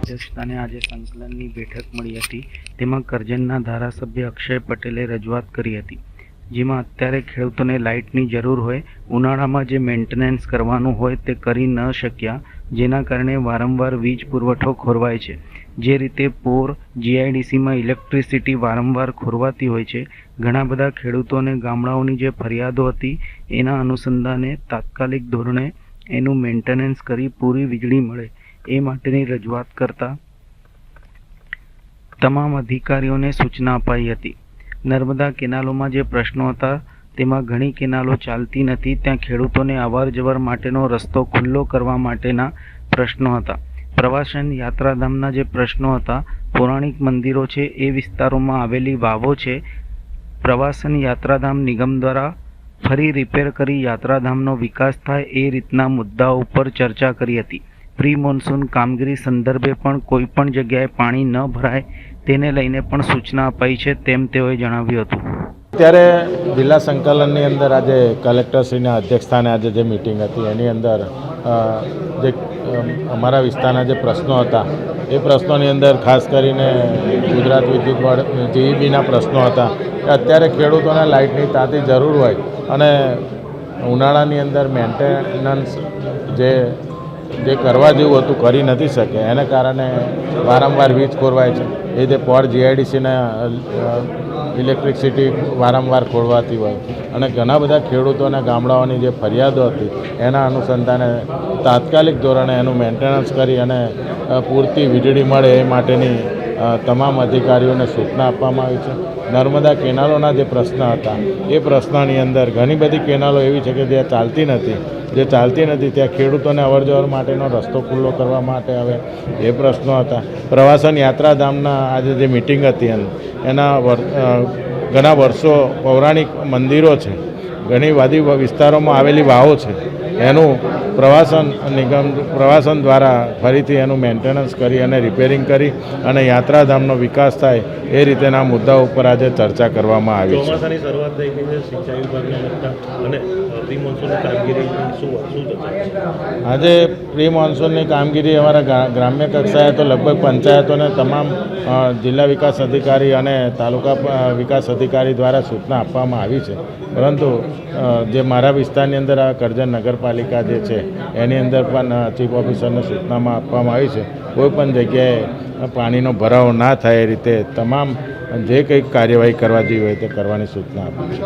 અધ્યક્ષસ્થાને આજે સંકલનની બેઠક મળી હતી, તેમાં કરજણના ધારાસભ્ય અક્ષય પટેલે રજૂઆત કરી હતી, જેમાં અત્યારે ખેડૂતોને લાઇટની જરૂર હોય, ઉનાળામાં જે મેન્ટેનન્સ કરવાનું હોય તે કરી ન શક્યા, જેના કારણે વારંવાર વીજ પુરવઠો ખોરવાય છે. જે રીતે પોર જીઆઈડીસીમાં ઇલેક્ટ્રિસિટી વારંવાર ખોરવાતી હોય છે, ઘણા બધા ખેડૂતો અને ગામડાઓની જે ફરિયાદો હતી એના અનુસંધાને તાત્કાલિક ધોરણે એનું મેન્ટેનન્સ કરી પૂરી વીજળી મળે એ માટેની રજૂઆત કરતા તમામ અધિકારીઓને સૂચના અપાઈ હતી. નર્મદા કેનાલોમાં જે પ્રશ્નો હતા તેમાં ઘણી કેનાલો ચાલતી નથી, ત્યાં ખેડૂતોને અવર જવર માટેનો રસ્તો ખુલ્લો કરવા માટેના પ્રશ્નો હતા. પ્રવાસન યાત્રાધામના જે પ્રશ્નો હતા, પૌરાણિક મંદિરો છે એ વિસ્તારોમાં આવેલી વાવો છે, પ્રવાસન યાત્રાધામ નિગમ દ્વારા ફરી રિપેર કરી યાત્રાધામનો વિકાસ થાય એ રીતના મુદ્દાઓ ઉપર ચર્ચા કરી હતી. પ્રી મોન્સૂન કામગીરી સંદર્ભે પણ કોઈ પણ જગ્યાએ પાણી ન ભરાય તેને લઈને પણ સૂચના અપાઈ છે, તેમ તેઓએ જણાવ્યું હતું. ત્યારે જિલ્લા સંકલનની અંદર આજે કલેક્ટરશ્રીના અધ્યક્ષસ્થાને આજે જે મિટિંગ હતી એની અંદર જે અમારા વિસ્તારના જે પ્રશ્નો હતા એ પ્રશ્નોની અંદર ખાસ કરીને ગુજરાત વિદ્યુત બોર્ડ જીઈબીના પ્રશ્નો હતા કે અત્યારે ખેડૂતોને લાઇટની તાતી જરૂર હોય અને ઉનાળાની અંદર મેન્ટેનન્સ જે કરવા જેવું હતું કરી નથી શકે, એને કારણે વારંવાર વીજ ખોરવાય છે. એ રીતે પોર જીઆઈડીસીના ઇલેક્ટ્રિસિટી વારંવાર ખોરવાતી હોય અને ઘણા બધા ખેડૂતોના ગામડાઓની જે ફરિયાદો હતી એના અનુસંધાને તાત્કાલિક ધોરણે એનું મેન્ટેનન્સ કરી અને પૂરતી વીજળી મળે એ માટેની તમામ અધિકારીઓને સૂચના આપવામાં આવી છે. નર્મદા કેનાલોના જે પ્રશ્ન હતા એ પ્રશ્નની અંદર ઘણી બધી કેનાલો એવી છે કે જે ચાલતી નથી ત્યાં ખેડૂતોને અવરજવર માટેનો રસ્તો ખુલ્લો કરવા માટે હવે એ પ્રશ્નો હતા. પ્રવાસન યાત્રાધામના આજે જે મિટિંગ હતી એના ઘણા વર્ષો પૌરાણિક મંદિરો છે, ઘણી બધી વિસ્તારોમાં આવેલી વાવો છે, એનું પ્રવાસન દ્વારા ફરીથી એનું મેન્ટેનન્સ કરી અને રિપેરિંગ કરી અને યાત્રાધામનો વિકાસ થાય એ રીતેના મુદ્દાઓ ઉપર આજે ચર્ચા કરવામાં આવી છે. ચોમાસાની શરૂઆત થઈ ગઈ છે, સિંચાઈ વિભાગને લગતા અને પ્રી મોન્સૂનની કામગીરી શું આજે પ્રી મોન્સૂનની કામગીરી અમારા ગ્રામ્ય કક્ષાએ તો લગભગ પંચાયતોને તમામ જિલ્લા વિકાસ અધિકારી અને તાલુકા વિકાસ અધિકારી દ્વારા સૂચના આપવામાં આવી છે, પરંતુ જે મારા વિસ્તારની અંદર આ કરજણ નગરપાલિકા જે છે એની અંદર પણ ચીફ ઓફિસરને સૂચનામાં આપવામાં આવી છે કોઈ પણ જગ્યાએ પાણીનો ભરાવો ના થાય એ રીતે તમામ જે કંઈક કાર્યવાહી કરવા જેવી હોય તે કરવાની સૂચના આપી છે.